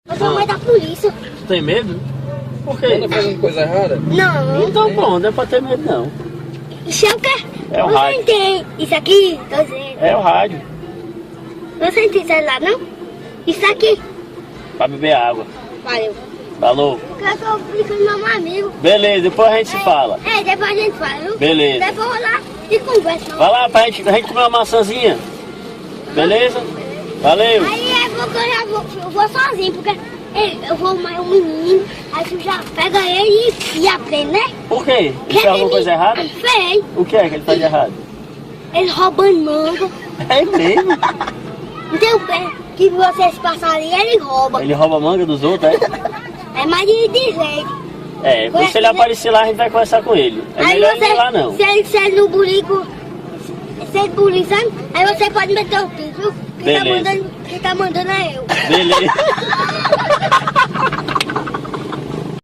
Eu sou mãe da polícia. Tu tem medo? Por quê? Anda fazendo coisa errada? Não. Então pronto, não é pra ter medo não. Isso é o quê? É o Você rádio. não tem isso aqui? Tô dizendo. É o rádio, Você não tem celular, não? Isso aqui. pra beber água. Valeu. Falou? Eu tô brincando com meu amigo. Beleza, depois a gente se fala. É, depois a gente fala, viu? Beleza. Depois eu vou lá e conversa. Vai lá pra gente comer uma maçãzinha. Beleza? Valeu. Aí eu vou sozinho, porque eu vou mais um menino, aí tu já pega ele e aprende, né? Por quê? Ele fez alguma coisa errada? Fez. O que é que ele faz de errado? Ele roubando manga. É mesmo? Não tem o pé que vocês passam ali, ele rouba. Ele rouba a manga dos outros, é? É mais de jeito. É, quando se ele aparecer lá, a gente vai conversar com ele. É Aí melhor ele ir lá não. se ele no bulico, se ele buliçando, aí você pode meter o piso, viu? Beleza. Quem tá mandando é eu. Beleza.